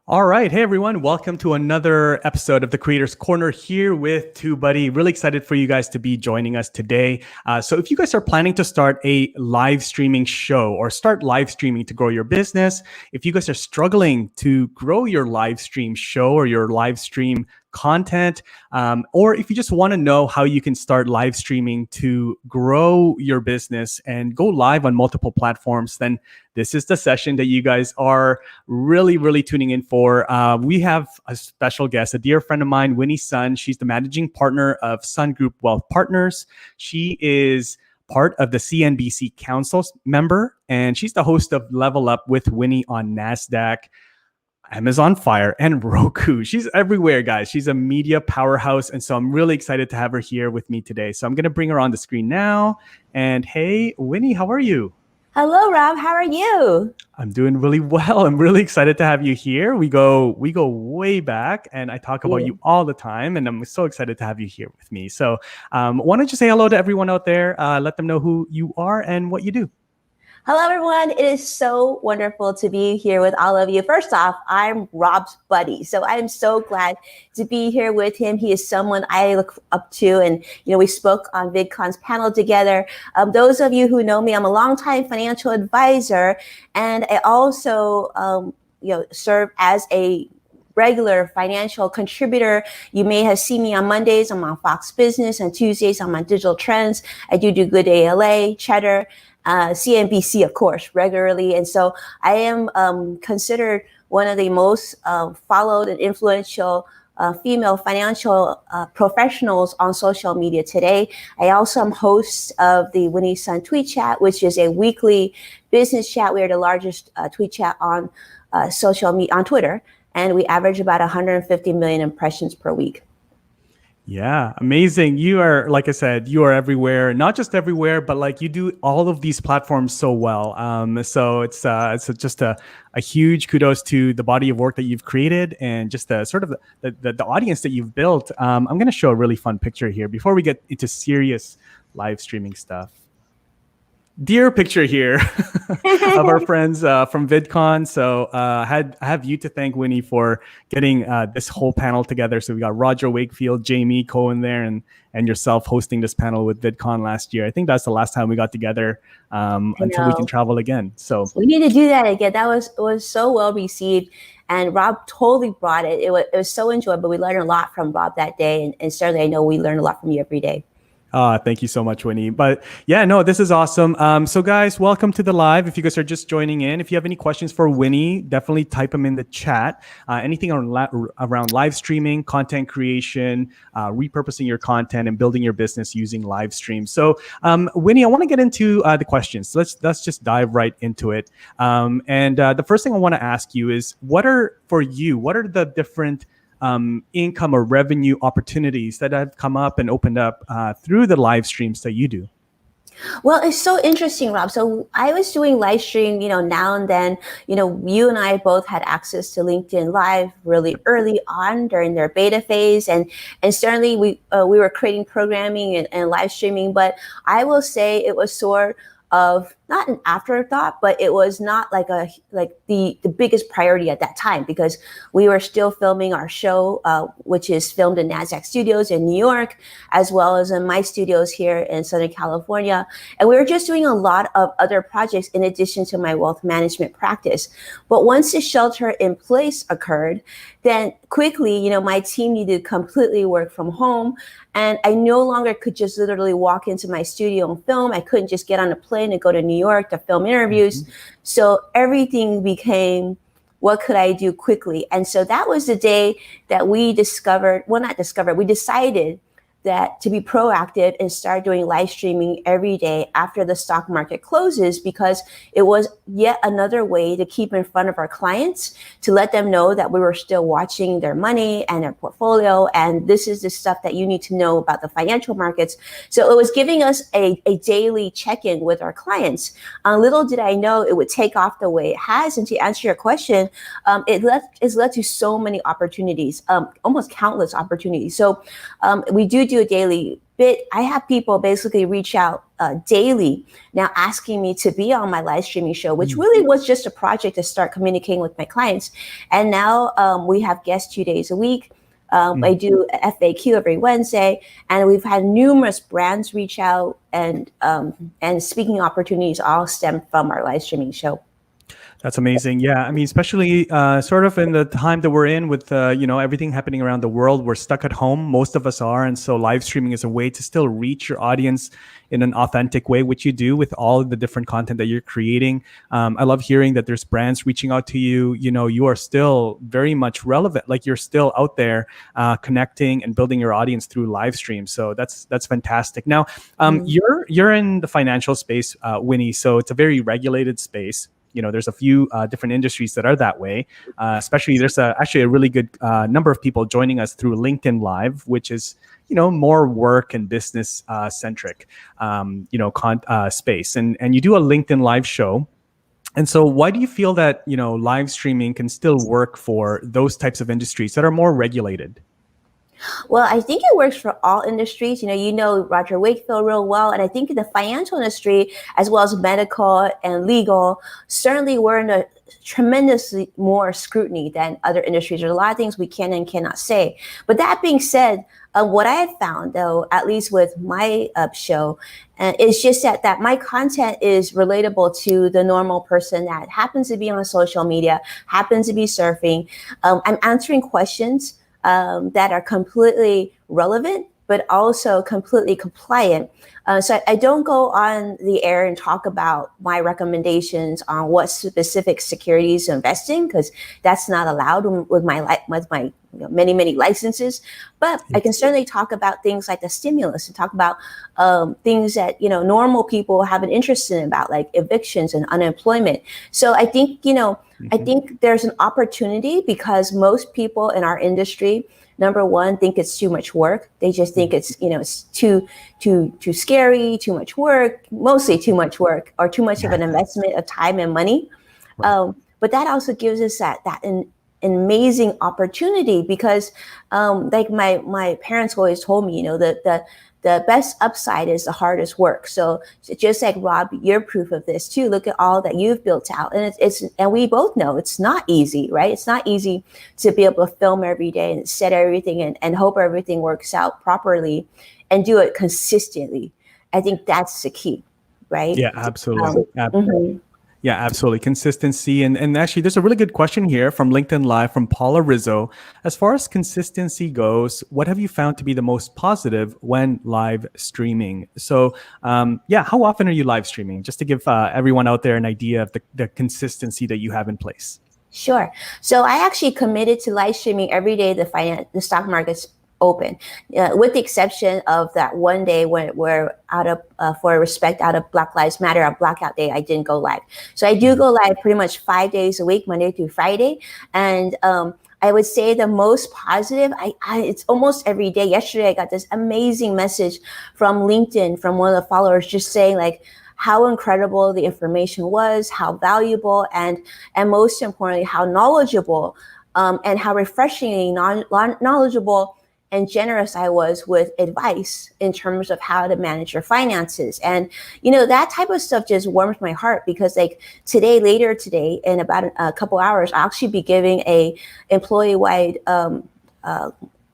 All right. Hey, everyone. Welcome to another episode of the Creators Corner here with TubeBuddy. Really excited for you guys to be joining us today. So if you guys are planning to start a live streaming show or start live streaming to grow your business, if you guys are struggling to grow your live stream show or your live stream content, or if you just want to know how you can start live streaming to grow your business and go live on multiple platforms, then this is the session that you guys are really tuning in for. We have a special guest, a dear friend of mine, Winnie Sun. She's the managing partner of Sun Group Wealth Partners. She is part of the CNBC Council member, and she's the host of Level Up with Winnie on NASDAQ, Amazon Fire, and Roku. She's everywhere, guys. She's a media powerhouse. And so I'm really excited to have her here with me today. So I'm going to bring her on the screen now. And hey, Winnie, how are you? Hello, Rob. How are you? I'm doing really well. I'm really excited to have you here. We go way back, and I talk about you all the time, and I'm so excited to have you here with me. So why don't you say hello to everyone out there? Let them know who you are and what you do. Hello, everyone. It is so wonderful to be here with all of you. First off, I'm Rob's buddy, so I'm so glad to be here with him. He is someone I look up to, and we spoke on VidCon's panel together. Those of you who know me, I'm a longtime financial advisor, and I also serve as a regular financial contributor. You may have seen me on Mondays. I'm on Fox Business, and Tuesdays I'm on Digital Trends. I do Good ALA, Cheddar, CNBC, of course, regularly. And so I am considered one of the most followed and influential female financial professionals on social media today. I also am host of the Winnie Sun tweet chat, which is a weekly business chat. We are the largest tweet chat on social media, on Twitter, and we average about 150 million impressions per week. Yeah, amazing. You are, like I said, you are everywhere, not just everywhere, but like you do all of these platforms so well. So it's just a huge kudos to the body of work that you've created and just the sort of the audience that you've built. I'm going to show a really fun picture here before we get into serious live streaming stuff. Dear picture here of our friends from VidCon. So I have you to thank, Winnie, for getting this whole panel together. So we got Roger Wakefield, Jamie Cohen there, and yourself hosting this panel with VidCon last year. I think that's the last time we got together until we can travel again. So we need to do that again. That was so well received. And Rob totally brought it. It was so enjoyable. We learned a lot from Rob that day. And certainly I know we learn a lot from you every day. Thank you so much, Winnie. But yeah, no, this is awesome. So guys, welcome to the live. If you guys are just joining in, if you have any questions for Winnie, definitely type them in the chat. Anything around live streaming, content creation, repurposing your content, and building your business using live stream. So Winnie, I want to get into the questions. Let's just dive right into it. And the first thing I want to ask you is, what are the different income or revenue opportunities that have come up and opened up through the live streams that you do? Well, it's so interesting, Rob. So I was doing live stream, now and then. You and I both had access to LinkedIn Live really early on during their beta phase, and certainly we were creating programming and live streaming. But I will say it was sort of not an afterthought, but it was not like the biggest priority at that time, because we were still filming our show, which is filmed in NASDAQ studios in New York, as well as in my studios here in Southern California. And we were just doing a lot of other projects in addition to my wealth management practice. But once the shelter in place occurred, then quickly, my team needed to completely work from home. And I no longer could just literally walk into my studio and film. I couldn't just get on a plane and go to New York to film interviews. Mm-hmm. So everything became, what could I do quickly? And so that was the day that we decided that to be proactive and start doing live streaming every day after the stock market closes, because it was yet another way to keep in front of our clients, to let them know that we were still watching their money and their portfolio. And this is the stuff that you need to know about the financial markets. So it was giving us a daily check-in with our clients. Little did I know it would take off the way it has. And to answer your question, it's led to so many opportunities, almost countless opportunities. So we do do a daily bit, I have people basically reach out daily now asking me to be on my live streaming show, which really was just a project to start communicating with my clients. And now we have guests 2 days a week. I do FAQ every Wednesday, and we've had numerous brands reach out, and speaking opportunities all stem from our live streaming show. That's amazing. Yeah, I mean, especially sort of in the time that we're in with everything happening around the world, we're stuck at home. Most of us are, and so live streaming is a way to still reach your audience in an authentic way, which you do with all of the different content that you're creating. I love hearing that there's brands reaching out to you. You are still very much relevant. Like you're still out there connecting and building your audience through live stream. So that's fantastic. Now, you're in the financial space, Winnie. So it's a very regulated space. There's a few different industries that are that way. Especially, there's actually a really good number of people joining us through LinkedIn Live, which is more work and business centric, space. And you do a LinkedIn Live show. And so, why do you feel that live streaming can still work for those types of industries that are more regulated? Well, I think it works for all industries. You know Roger Wakefield real well. And I think in the financial industry, as well as medical and legal, certainly we're in a tremendously more scrutiny than other industries. There's a lot of things we can and cannot say. But that being said, what I have found, though, at least with my show, is just that my content is relatable to the normal person that happens to be on social media, happens to be surfing. I'm answering questions that are completely relevant, but also completely compliant. So I don't go on the air and talk about my recommendations on what specific securities to invest in, because that's not allowed with my many licenses. But I can certainly talk about things like the stimulus and talk about things that normal people have an interest in, about like evictions and unemployment. So I think I think there's an opportunity, because most people in our industry, number one, think it's too much work. They just think it's it's too scary, too much work, mostly too much work, or too much of an investment of time and money. Right. But that also gives us an amazing opportunity, because like my parents always told me, the best upside is the hardest work. So just like Rob, you're proof of this too. Look at all that you've built out, and and we both know it's not easy, right? It's not easy to be able to film every day and set everything and hope everything works out properly, and do it consistently. I think that's the key, right? Yeah, absolutely. Yeah, absolutely. Consistency. And actually, there's a really good question here from LinkedIn Live from Paula Rizzo. As far as consistency goes, what have you found to be the most positive when live streaming? So, how often are you live streaming? Just to give everyone out there an idea of the consistency that you have in place. Sure. So I actually committed to live streaming every day the stock market's open, with the exception of that one day when we're out of for respect out of Black Lives Matter, a blackout day, I didn't go live. So I do go live pretty much 5 days a week, Monday through Friday. And I would say the most positive, it's almost every day. Yesterday, I got this amazing message from LinkedIn from one of the followers, just saying like how incredible the information was, how valuable, and most importantly, how knowledgeable, and how refreshingly knowledgeable and generous I was with advice in terms of how to manage your finances. And, that type of stuff just warms my heart, because like later today, in about a couple hours, I'll actually be giving a employee-wide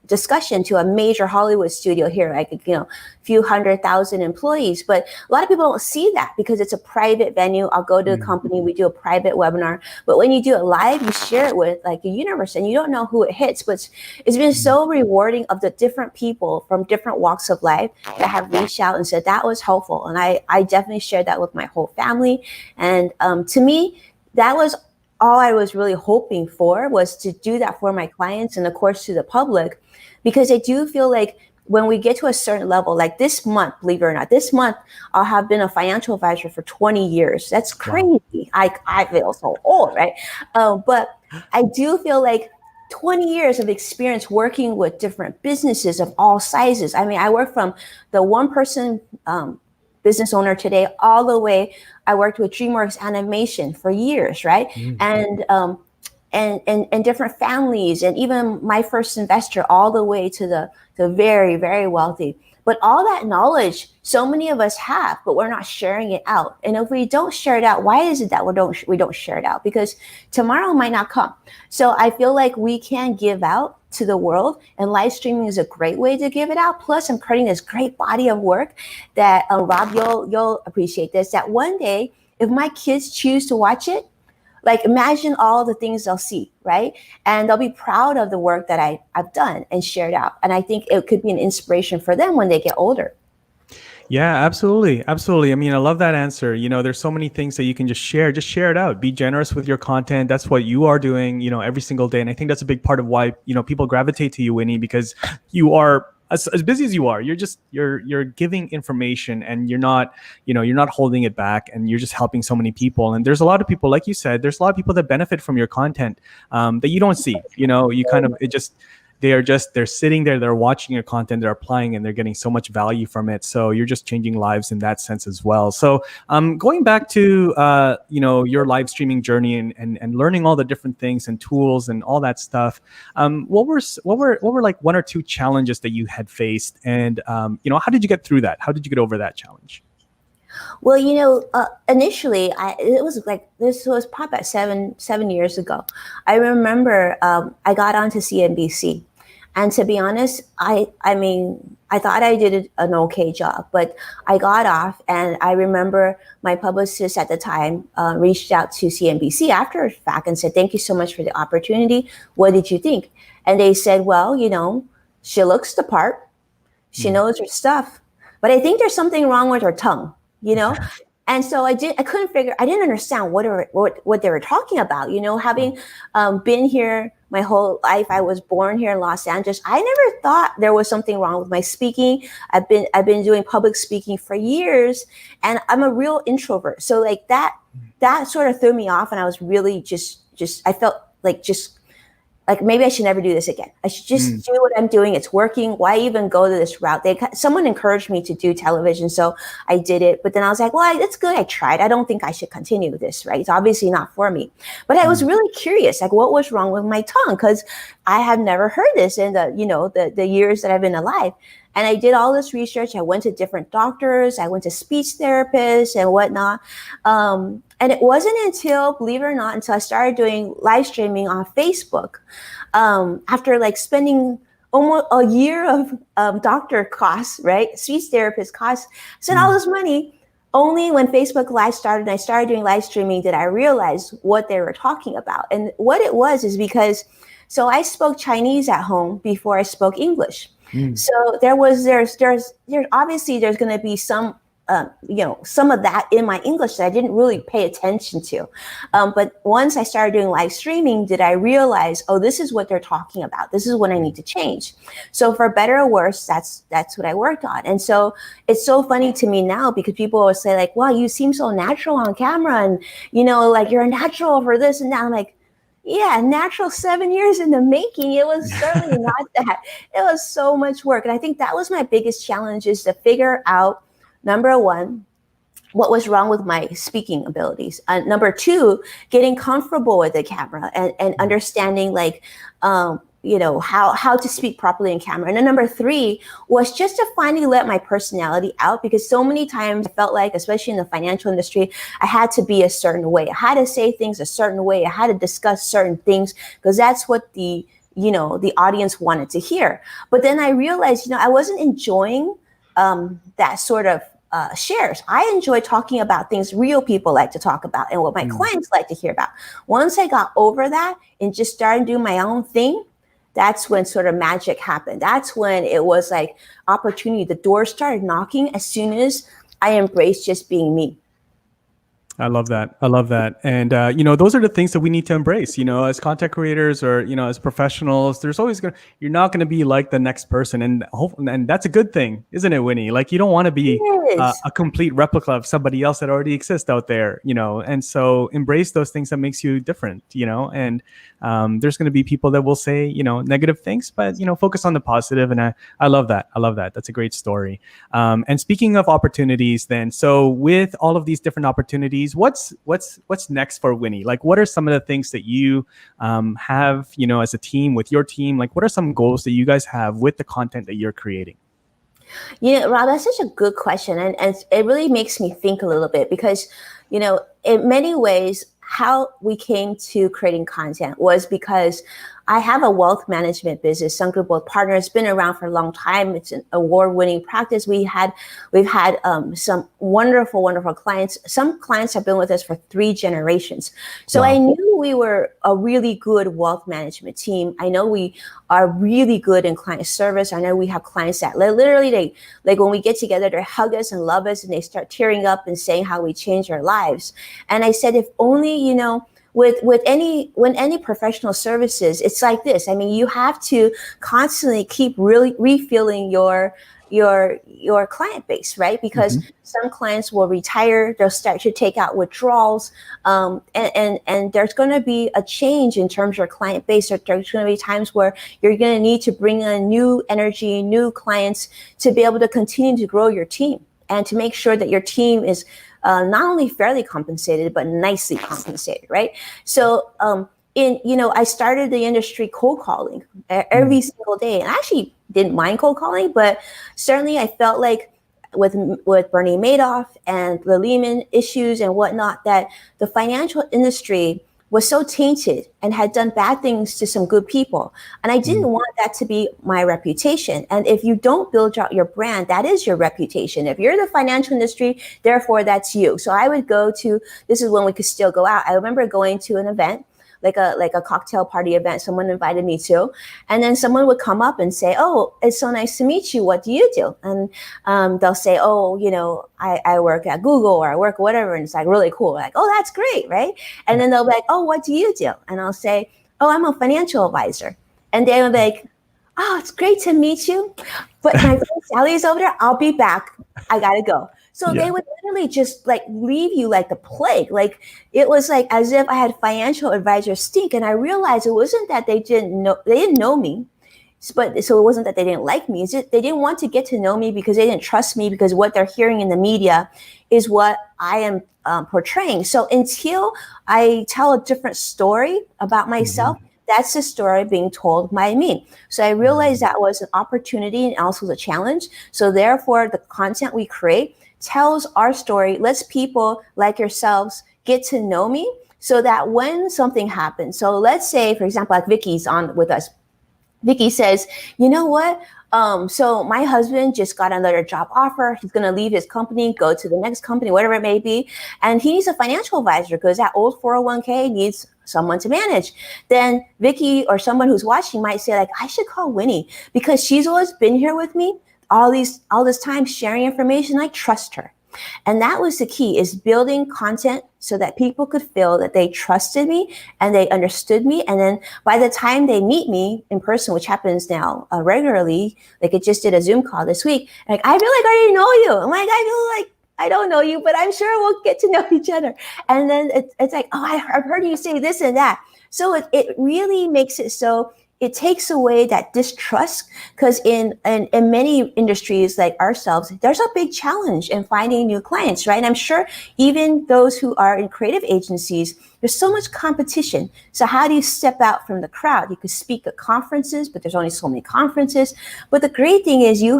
discussion to a major Hollywood studio here, like, a few 100,000 employees. But a lot of people don't see that because it's a private venue. I'll go to a company, we do a private webinar. But when you do it live, you share it with like a universe, and you don't know who it hits. But it's been so rewarding of the different people from different walks of life that have reached out and said that was helpful. And I definitely shared that with my whole family. And to me, that was all I was really hoping for, was to do that for my clients and of course to the public, because I do feel like when we get to a certain level, like this month, believe it or not, this month, I'll have been a financial advisor for 20 years. That's crazy. Wow. I feel so old, right? But I do feel like 20 years of experience working with different businesses of all sizes. I mean, I work from the one person business owner today all the way. I worked with DreamWorks Animation for years, right? And and different families, and even my first investor, all the way to the very, very wealthy. But all that knowledge, so many of us have, but we're not sharing it out. And if we don't share it out, why is it that we don't share it out? Because tomorrow might not come. So I feel like we can give out to the world, and live streaming is a great way to give it out. Plus, I'm creating this great body of work that Rob, you'll appreciate this. That one day, if my kids choose to watch it, like imagine all the things they'll see, right? And they'll be proud of the work that I've done and shared out. And I think it could be an inspiration for them when they get older. Yeah, absolutely. Absolutely. I mean, I love that answer. There's so many things that you can just share it out, be generous with your content. That's what you are doing, every single day. And I think that's a big part of why, people gravitate to you, Winnie, because you are as busy as you are, you're giving information, and you're not holding it back, and you're just helping so many people. And there's a lot of people, like you said, there's a lot of people that benefit from your content that you don't see. They're sitting there, they're watching your content, they're applying, and they're getting so much value from it. So you're just changing lives in that sense as well. So going back to your live streaming journey and learning all the different things and tools and all that stuff, what were like one or two challenges that you had faced, and how did you get through that? How did you get over that challenge? Well, initially, it was like, this was probably about seven years ago. I remember I got onto CNBC. And to be honest, I mean, I thought I did an okay job, but I got off, and I remember my publicist at the time reached out to CNBC after the fact and said, "Thank you so much for the opportunity. What did you think?" And they said, "Well, she looks the part. She knows her stuff, but I think there's something wrong with her tongue, And so I didn't understand what they were talking about, having been here my whole life. I was born here in Los Angeles. I never thought there was something wrong with my speaking. I've been doing public speaking for years, and I'm a real introvert. So like that sort of threw me off, and I was really I felt like maybe I should never do this again. I should just do what I'm doing. It's working. Why even go to this route? Someone encouraged me to do television, so I did it. But then I was like, well, that's good. I tried. I don't think I should continue this, right? It's obviously not for me. But I was really curious, like what was wrong with my tongue? Because I have never heard this in the years that I've been alive. And I did all this research. I went to different doctors. I went to speech therapists and whatnot. And it wasn't until, believe it or not, until I started doing live streaming on Facebook, after like spending almost a year of doctor costs, right? Speech therapist costs, I spent all this money. Only when Facebook Live started and I started doing live streaming did I realize what they were talking about. And what it was is because, so I spoke Chinese at home before I spoke English. So there's obviously there's going to be some of that in my English that I didn't really pay attention to. But once I started doing live streaming, did I realize, oh, this is what they're talking about. This is what I need to change. So for better or worse, that's what I worked on. And so it's so funny to me now, because people will say like, wow, you seem so natural on camera, and, like you're a natural for this and that. I'm like, yeah, natural 7 years in the making. It was certainly not that. It was so much work. And I think that was my biggest challenge, is to figure out, number one, what was wrong with my speaking abilities. Number two, getting comfortable with the camera and understanding how to speak properly in camera. And then number three was just to finally let my personality out, because so many times I felt like, especially in the financial industry, I had to be a certain way. I had to say things a certain way. I had to discuss certain things because that's what the audience wanted to hear. But then I realized, I wasn't enjoying that sort of shares. I enjoy talking about things real people like to talk about and what my clients like to hear about. Once I got over that and just started doing my own thing, that's when sort of magic happened. That's when it was like opportunity. The doors started knocking as soon as I embraced just being me. I love that. And, those are the things that we need to embrace, as content creators or, as professionals. There's always you're not going to be like the next person. And that's a good thing, isn't it, Winnie? Like, you don't want to be a complete replica of somebody else that already exists out there, and so embrace those things that makes you different, and there's going to be people that will say, negative things, but, focus on the positive. And I love that. That's a great story. And speaking of opportunities then, so with all of these different opportunities, opportunities. What's next for Winnie? Like, what are some of the things that you have, as a team with your team? Like, what are some goals that you guys have with the content that you're creating? Rob, that's such a good question. And it really makes me think a little bit because, in many ways, how we came to creating content was because I have a wealth management business, Sun Group Wealth Partners, been around for a long time. It's an award-winning practice. We've had some wonderful, wonderful clients. Some clients have been with us for 3 generations. So wow. I knew we were a really good wealth management team. I know we are really good in client service. I know we have clients that literally, they like when we get together, they hug us and love us, and they start tearing up and saying how we changed their lives. And I said, if only, when any professional services, it's like this. I mean, you have to constantly keep really refilling your client base, right? Because some clients will retire, they'll start to take out withdrawals, and there's going to be a change in terms of your client base. There's going to be times where you're going to need to bring in new energy, new clients to be able to continue to grow your team and to make sure that your team is not only fairly compensated, but nicely compensated, right? So, I started the industry cold calling every single day, and I actually didn't mind cold calling, but certainly I felt like with Bernie Madoff and the Lehman issues and whatnot, that the financial industry was so tainted and had done bad things to some good people. And I didn't want that to be my reputation. And if you don't build out your brand, that is your reputation. If you're in the financial industry, therefore that's you. So I would go to, this is when we could still go out. I remember going to an event, like a cocktail party event someone invited me to, and then someone would come up and say, "Oh, it's so nice to meet you. What do you do?" And they'll say, "Oh, I work at Google, or I work whatever," and it's like really cool. Like, "Oh, that's great," right? And then they'll be like, "Oh, what do you do?" And I'll say, "Oh, I'm a financial advisor." And they'll be like, "Oh, it's great to meet you, but my friend Sally is over there. I'll be back. I gotta go." So they would literally just like leave you like the plague. Like it was like as if I had financial advisor stink. And I realized it wasn't that they didn't know me, but so it wasn't that they didn't like me. It's just they didn't want to get to know me because they didn't trust me, because what they're hearing in the media is what I am portraying. So until I tell a different story about myself, that's the story being told by me. So I realized that was an opportunity and also a challenge. So therefore, the content we create tells our story, lets people like yourselves get to know me, so that when something happens, so let's say, for example, like Vicky's on with us. Vicky says, "You know what? So my husband just got another job offer. He's going to leave his company, go to the next company, whatever it may be. And he needs a financial advisor because that old 401k needs someone to manage." Then Vicky or someone who's watching might say, like, "I should call Winnie because she's always been here with me all this time sharing information. I trust her." And that was the key, is building content so that people could feel that they trusted me and they understood me. And then by the time they meet me in person, which happens now regularly, like it just did a Zoom call this week, like, "I feel like I already know you." I'm like, "I feel like I don't know you, but I'm sure we'll get to know each other." And then it's like, "Oh, I've heard you say this and that." So it really makes it so it takes away that distrust, because in many industries like ourselves, there's a big challenge in finding new clients, right? And I'm sure even those who are in creative agencies, there's so much competition. So how do you step out from the crowd? You could speak at conferences, but there's only so many conferences. But the great thing is you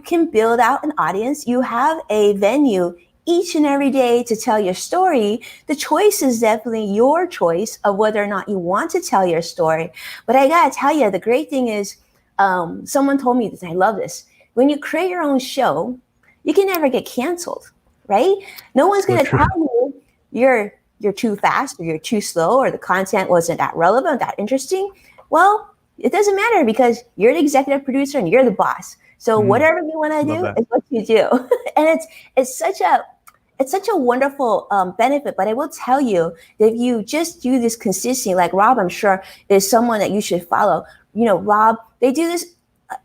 can build out an audience. You have a venue each and every day to tell your story. The choice is definitely your choice of whether or not you want to tell your story. But I gotta tell you, the great thing is, someone told me this, and I love this. When you create your own show, you can never get canceled, right? No one's gonna tell you you're too fast or you're too slow or the content wasn't that relevant, that interesting. Well, it doesn't matter because you're the executive producer and you're the boss. So whatever you want to do is what you do. And it's such a wonderful benefit. But I will tell you that if you just do this consistently, like Rob, I'm sure is someone that you should follow. Rob, they do this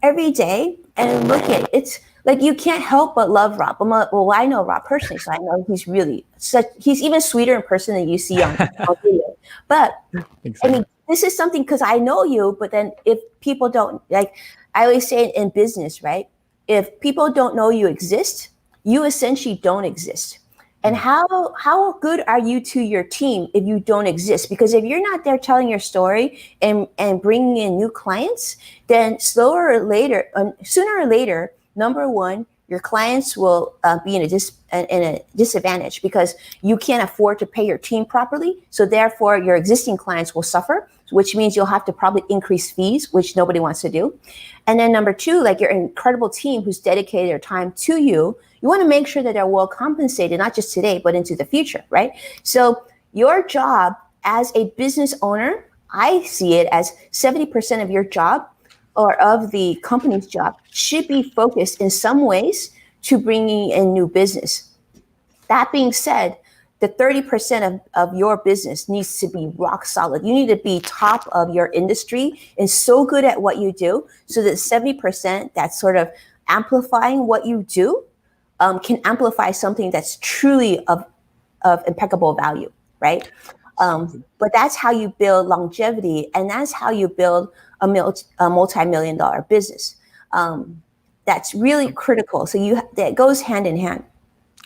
every day, and look at it. It's like you can't help but love Rob. I know Rob personally, so I know he's even sweeter in person than you see on video. But exactly. I mean, this is something, because I know you, but then if people don't, like I always say in business, right? If people don't know you exist, you essentially don't exist. And how good are you to your team if you don't exist? Because if you're not there telling your story and bringing in new clients, then sooner or later, number one, your clients will be in a disadvantage because you can't afford to pay your team properly. So therefore, your existing clients will suffer, which means you'll have to probably increase fees, which nobody wants to do. And then number two, like your incredible team who's dedicated their time to you, you want to make sure that they're well compensated, not just today, but into the future, right? So your job as a business owner, I see it as 70% of your job or of the company's job should be focused in some ways to bringing in new business. That being said, the 30% of your business needs to be rock solid. You need to be top of your industry and so good at what you do so that 70% that's sort of amplifying what you do can amplify something that's truly of impeccable value, right? But that's how you build longevity, and that's how you build a multi-million-dollar business. That's really critical. So that goes hand in hand.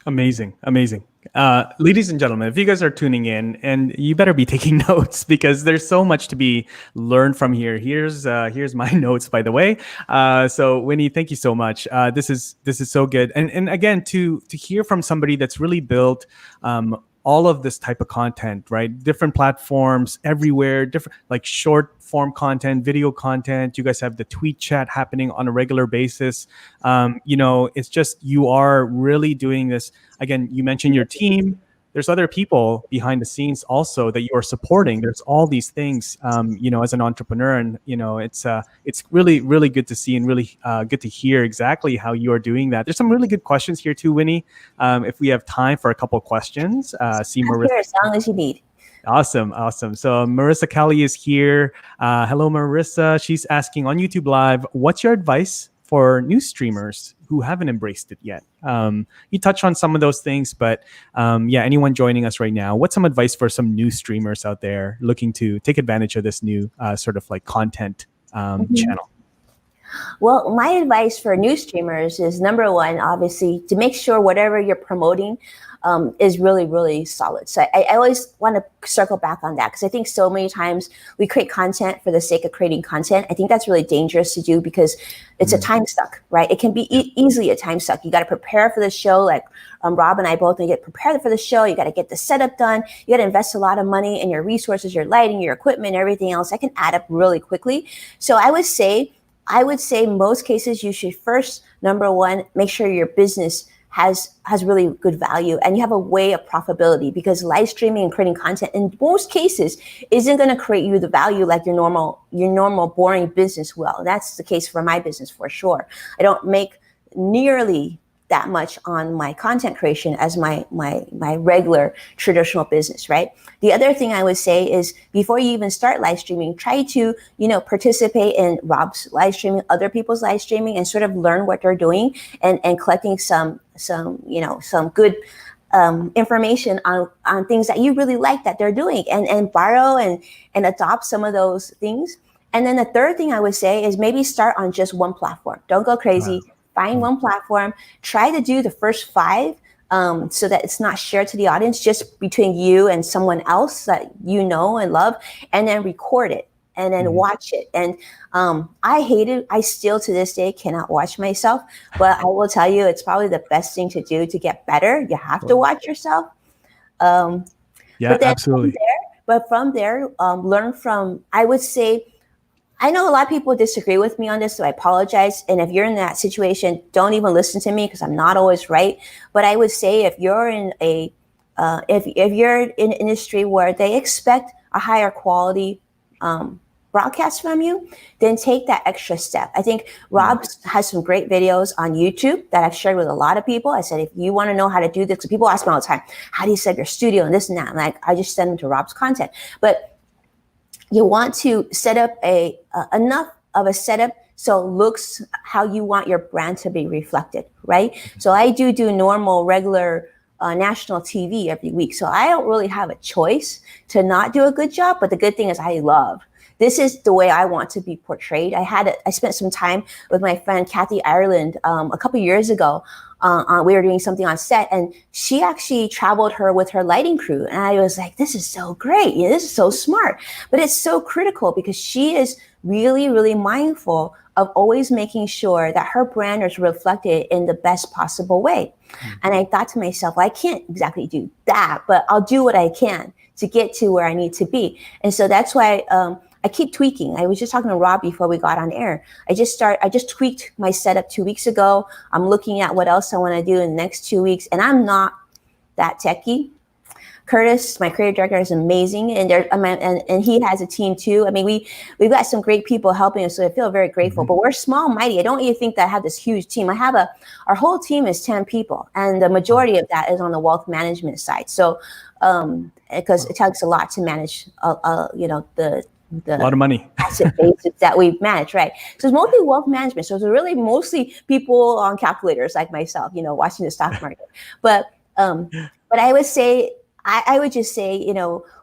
Amazing. Ladies and gentlemen, if you guys are tuning in, and you better be taking notes because there's so much to be learned from here. Here's my notes, by the way. So Winnie, thank you so much. This is so good. And again, to hear from somebody that's really built all of this type of content, right? Different platforms everywhere, different like short form content, video content. You guys have the tweet chat happening on a regular basis. It's just, you are really doing this. Again, you mentioned your team. There's other people behind the scenes also that you are supporting. There's all these things, as an entrepreneur, and it's really, really good to see and really good to hear exactly how you are doing that. There's some really good questions here too, Winnie. If we have time for a couple of questions, see Marissa. As long as you need. Awesome. So Marissa Kelly is here. Hello, Marissa. She's asking on YouTube Live, what's your advice for new streamers who haven't embraced it yet? You touched on some of those things, but anyone joining us right now, what's some advice for some new streamers out there looking to take advantage of this new sort of like content channel? Well, my advice for new streamers is, number one, obviously, to make sure whatever you're promoting is really, really solid. So I always want to circle back on that because I think so many times we create content for the sake of creating content. I think that's really dangerous to do because it's a time suck, right? It can be easily a time suck. You got to prepare for the show, like Rob and I both get prepared for the show. You got to get the setup done. You got to invest a lot of money in your resources, your lighting, your equipment, everything else. That can add up really quickly. So I would say most cases you should first, number one, make sure your business has really good value and you have a way of profitability, because live streaming and creating content in most cases isn't going to create you the value like your normal boring business will. That's the case for my business for sure. I don't make nearly that much on my content creation as my regular traditional business, right? The other thing I would say is, before you even start live streaming, try to, participate in Rob's live streaming, other people's live streaming, and sort of learn what they're doing and collecting some good information on things that you really like that they're doing, and borrow and adopt some of those things. And then the third thing I would say is maybe start on just one platform. Don't go crazy. Wow. Find one platform, try to do the first 5 so that it's not shared to the audience, just between you and someone else that you know and love, and then record it and then watch it. And I hate it. I still to this day cannot watch myself, but I will tell you, it's probably the best thing to do to get better. You have to watch yourself. Absolutely. From there, learn from, I would say, I know a lot of people disagree with me on this, so I apologize. And if you're in that situation, don't even listen to me because I'm not always right. But I would say, if you're in if you're in an industry where they expect a higher quality broadcast from you, then take that extra step. I think Rob has some great videos on YouTube that I've shared with a lot of people. I said, if you want to know how to do this, because people ask me all the time, how do you set up your studio and this and that? I'm like, I just send them to Rob's content. But you want to set up enough of a setup so it looks how you want your brand to be reflected, right? So I do normal, regular national TV every week. So I don't really have a choice to not do a good job. But the good thing is this is the way I want to be portrayed. I spent some time with my friend Kathy Ireland a couple years ago. We were doing something on set, and she actually traveled with her lighting crew. And I was like, this is so great. This is so smart. But it's so critical because she is really, really mindful of always making sure that her brand is reflected in the best possible way. Mm-hmm. And I thought to myself, well, I can't exactly do that, but I'll do what I can to get to where I need to be. And so that's why I keep tweaking. I was just talking to Rob before we got on air. I just tweaked my setup 2 weeks ago. I'm looking at what else I want to do in the next 2 weeks. And I'm not that techie. Curtis, my creative director, is amazing, and he has a team too. I mean, we've got some great people helping us, so I feel very grateful. Mm-hmm. But we're small, mighty. I don't even think that I have this huge team. Our whole team is 10 people, and the majority of that is on the wealth management side. So, because it takes a lot to manage, the a lot of money asset bases that we manage, right? So it's mostly wealth management. So it's really mostly people on calculators like myself, watching the stock market. But I would say. I would just say,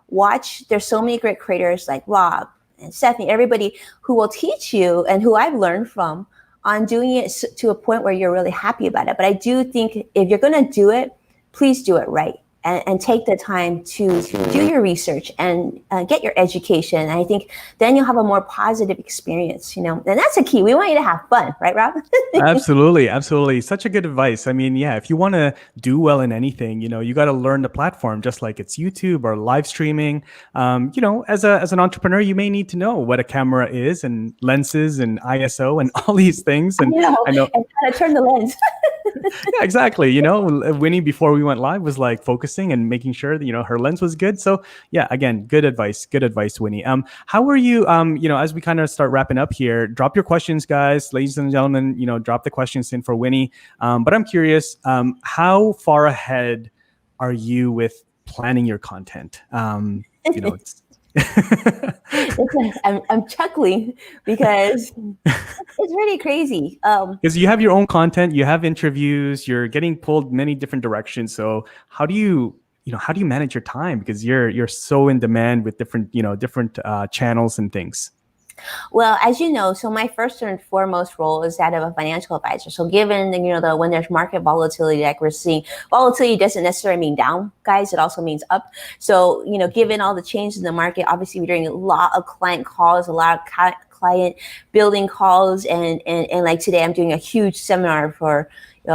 watch. There's so many great creators like Rob and Stephanie, everybody who will teach you and who I've learned from on doing it to a point where you're really happy about it. But I do think if you're going to do it, please do it right. And take the time to do your research and get your education. And I think then you'll have a more positive experience, and that's the key. We want you to have fun, right, Rob? Absolutely. Absolutely. Such a good advice. I mean, yeah, if you want to do well in anything, you got to learn the platform, just like it's YouTube or live streaming. As an entrepreneur, you may need to know what a camera is and lenses and ISO and all these things. And I know. And how to turn the lens. Yeah, exactly. Winnie, before we went live, was like focusing and making sure that, her lens was good. So yeah, again, good advice, Winnie. How are you, as we kind of start wrapping up here, drop your questions, guys, ladies and gentlemen, drop the questions in for Winnie. But I'm curious, how far ahead are you with planning your content? I'm chuckling because it's really crazy. Because you have your own content, you have interviews, you're getting pulled many different directions. So how do you manage your time? Because you're so in demand with different channels and things. Well, as you know, so my first and foremost role is that of a financial advisor. So given, when there's market volatility like we're seeing, volatility doesn't necessarily mean down, guys. It also means up. So, given all the changes in the market, obviously we're doing a lot of client calls, a lot of client building calls. And like today, I'm doing a huge seminar for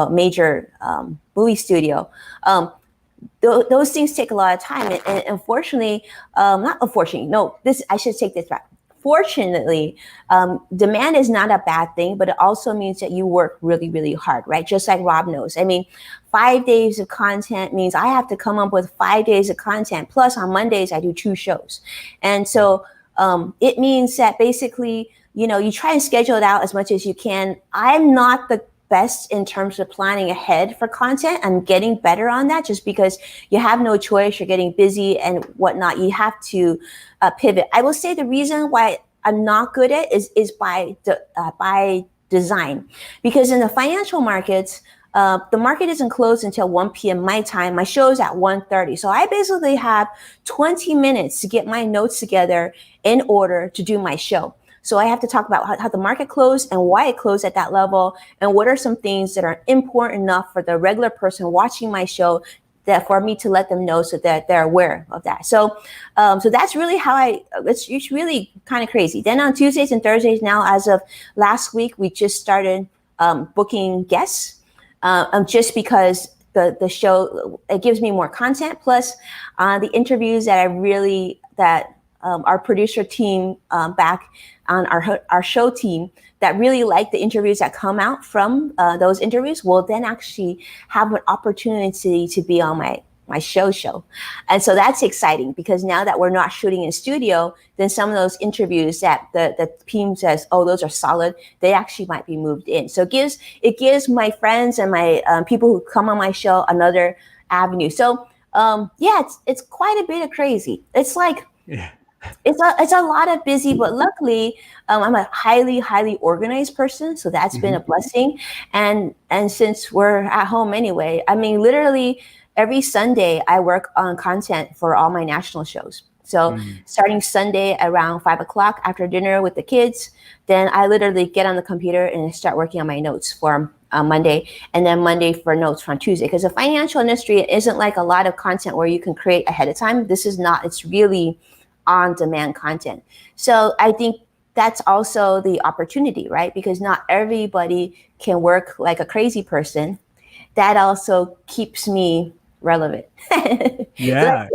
major movie studio. Those things take a lot of time. And unfortunately, I should take this back. Fortunately, demand is not a bad thing, but it also means that you work really, really hard, right? Just like Rob knows. I mean, 5 days of content means I have to come up with 5 days of content. Plus on Mondays, I do 2 shows. And so it means that basically, you try and schedule it out as much as you can. I'm not the best in terms of planning ahead for content. I'm getting better on that just because you have no choice. You're getting busy and whatnot. You have to pivot. I will say the reason why I'm not good at is by design, because in the financial markets, the market isn't closed until 1 p.m. my time. My show is at 1:30. So I basically have 20 minutes to get my notes together in order to do my show. So I have to talk about how the market closed and why it closed at that level, and what are some things that are important enough for the regular person watching my show that for me to let them know so that they're aware of that. So that's really how it's really kind of crazy. Then on Tuesdays and Thursdays now, as of last week, we just started booking guests just because the show, it gives me more content. Plus the interviews that our producer team back on our show team that really like the interviews that come out from those interviews will then actually have an opportunity to be on my show. And so that's exciting, because now that we're not shooting in studio, then some of those interviews that the team says, oh, those are solid, they actually might be moved in. So it gives my friends and my people who come on my show another avenue. So it's quite a bit of crazy. It's like, it's a lot of busy, but luckily I'm a highly, highly organized person. So that's been a blessing. And since we're at home anyway, I mean, literally every Sunday I work on content for all my national shows. So starting Sunday around 5 o'clock after dinner with the kids, then I literally get on the computer and start working on my notes for Monday, and then Monday for notes from Tuesday. Because the financial industry isn't like a lot of content where you can create ahead of time. This is not, it's really on demand content. So I think that's also the opportunity, right? Because not everybody can work like a crazy person. That also keeps me relevant. Yeah.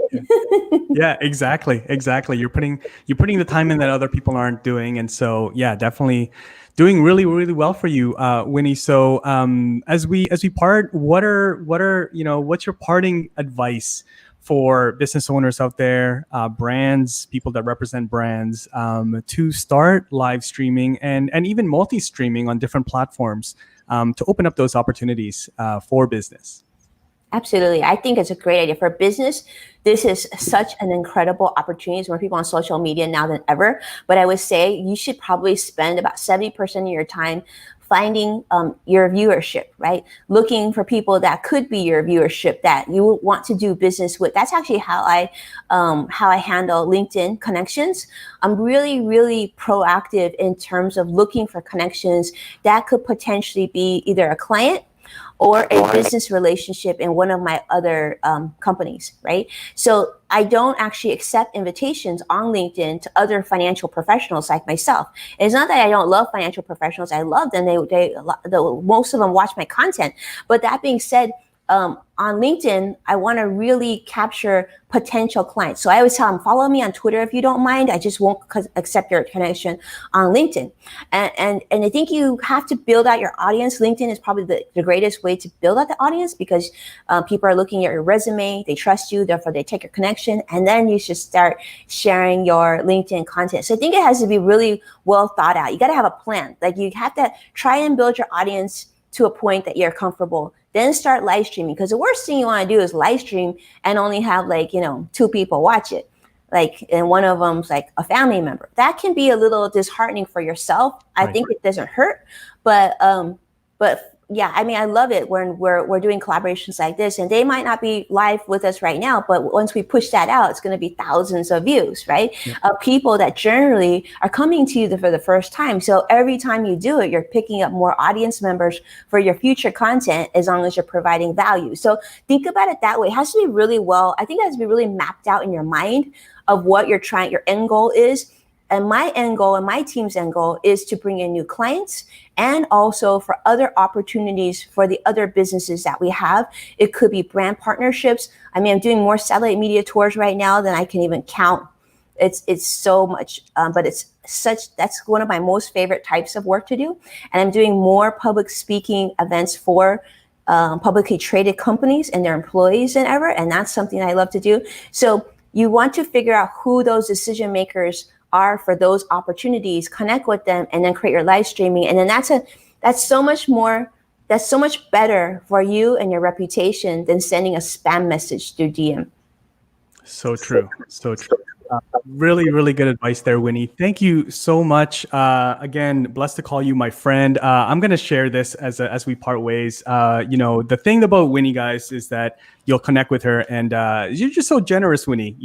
Yeah, exactly. You're putting the time in that other people aren't doing, and so yeah, definitely doing really well for you, Winnie. So as we part, what's your parting advice for business owners out there, brands, people that represent brands, to start live streaming and even multi streaming on different platforms, to open up those opportunities for business? Absolutely. I think it's a great idea for business. This is such an incredible opportunity. There's more people on social media now than ever. But I would say you should probably spend about 70% of your time finding your viewership, right? Looking for people that could be your viewership that you would want to do business with. That's actually how I handle LinkedIn connections. I'm really proactive in terms of looking for connections that could potentially be either a client or a business relationship in one of my other companies, right? So I don't actually accept invitations on LinkedIn to other financial professionals like myself. And it's not that I don't love financial professionals. I love them. Most of them watch my content. But that being said, on LinkedIn, I want to really capture potential clients. So I always tell them, follow me on Twitter if you don't mind. I just won't accept your connection on LinkedIn. And I think you have to build out your audience. LinkedIn is probably the greatest way to build out the audience because people are looking at your resume, they trust you, therefore they take your connection, and then you should start sharing your LinkedIn content. So I think it has to be really well thought out. You got to have a plan. Like you have to try and build your audience to a point that you're comfortable. Then start live streaming, because the worst thing you want to do is live stream and only have 2 people watch it. And one of them's like a family member. That can be a little disheartening for yourself. I think it doesn't hurt, but yeah, I mean, I love it when we're doing collaborations like this, and they might not be live with us right now, but once we push that out, it's going to be thousands of views, right? Of people that generally are coming to you for the first time. So every time you do it, you're picking up more audience members for your future content, as long as you're providing value. So think about it that way. It has to be really I think it has to be really mapped out in your mind of what your end goal is. And my end goal and my team's end goal is to bring in new clients and also for other opportunities for the other businesses that we have. It could be brand partnerships. I mean, I'm doing more satellite media tours right now than I can even count. It's so much, but that's one of my most favorite types of work to do. And I'm doing more public speaking events for publicly traded companies and their employees than ever. And that's something I love to do. So you want to figure out who those decision makers are for those opportunities, connect with them, and then create your live streaming. And then that's so much better for you and your reputation than sending a spam message through DM. So true. Really good advice there, Winnie. Thank you so much. Again, blessed to call you my friend. I'm going to share this as we part ways. The thing about Winnie, guys, is that you'll connect with her, and you're just so generous, Winnie.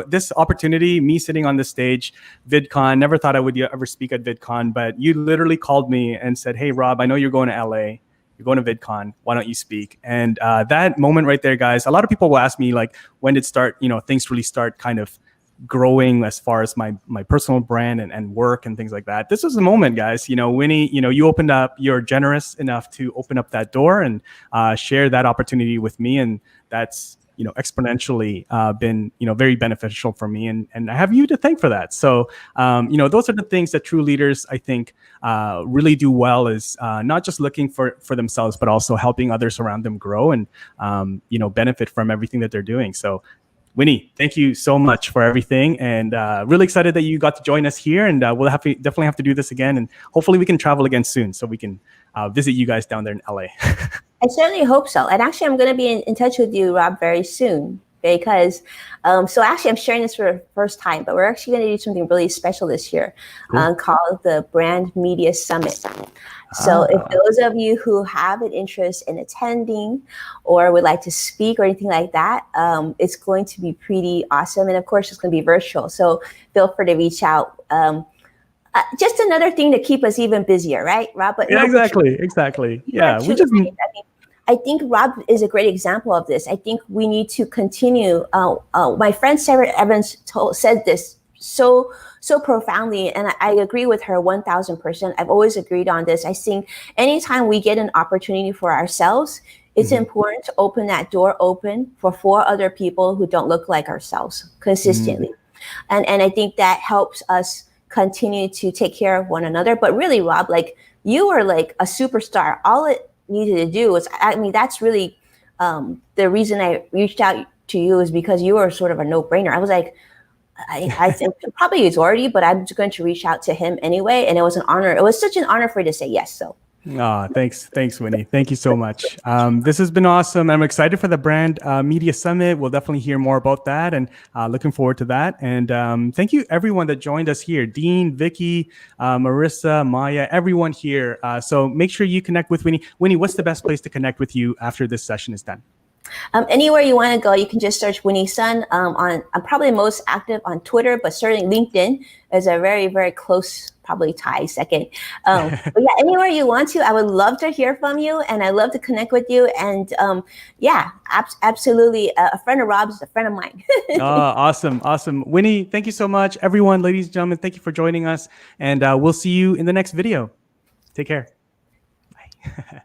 This opportunity, me sitting on the stage, VidCon, never thought I would ever speak at VidCon, but you literally called me and said, "Hey, Rob, I know you're going to LA. You're going to VidCon. Why don't you speak?" And that moment right there, guys, a lot of people will ask me, when did things really start kind of growing as far as my personal brand and work and things like that. This was the moment, guys. Winnie, you opened up, you're generous enough to open up that door and share that opportunity with me. And that's, exponentially been, very beneficial for me. And I have you to thank for that. So, those are the things that true leaders, I think, really do well, is not just looking for themselves, but also helping others around them grow and, benefit from everything that they're doing. So, Winnie, thank you so much for everything, and really excited that you got to join us here. And we'll definitely have to do this again, and hopefully we can travel again soon so we can visit you guys down there in LA. I certainly hope so. And actually, I'm going to be in touch with you, Rob, very soon. because so actually I'm sharing this for the first time, but we're actually going to do something really special this year called the Brand Media Summit. So if those of you who have an interest in attending or would like to speak or anything like that, it's going to be pretty awesome. And of course, it's going to be virtual. So feel free to reach out. Just another thing to keep us even busier, right, Rob? But yeah, exactly. Yeah, we just. I think Rob is a great example of this. I think we need to continue. My friend Sarah Evans said this so profoundly, and I agree with her 1,000%. I've always agreed on this. I think anytime we get an opportunity for ourselves, it's important to open that door open for 4 other people who don't look like ourselves consistently. And I think that helps us continue to take care of one another. But really, Rob, like you were like a superstar. All it needed to do was, I mean, that's really the reason I reached out to you is because you were sort of a no-brainer. I was like, I think probably he's already, but I'm just going to reach out to him anyway. And it was an honor. It was such an honor for you to say yes. So. Thanks, Winnie. Thank you so much. This has been awesome. I'm excited for the Brand Media Summit. We'll definitely hear more about that, and looking forward to that. And thank you, everyone that joined us here: Dean, Vicky, Marissa, Maya, everyone here. So make sure you connect with Winnie. Winnie, what's the best place to connect with you after this session is done? Anywhere you want to go, you can just search Winnie Sun. I'm probably most active on Twitter, but certainly LinkedIn is a very, very close, probably tie second. But yeah, anywhere you want to, I would love to hear from you, and I love to connect with you. And yeah, absolutely, a friend of Rob's is a friend of mine. Awesome. Winnie, thank you so much. Everyone, ladies and gentlemen, thank you for joining us, and we'll see you in the next video. Take care. Bye.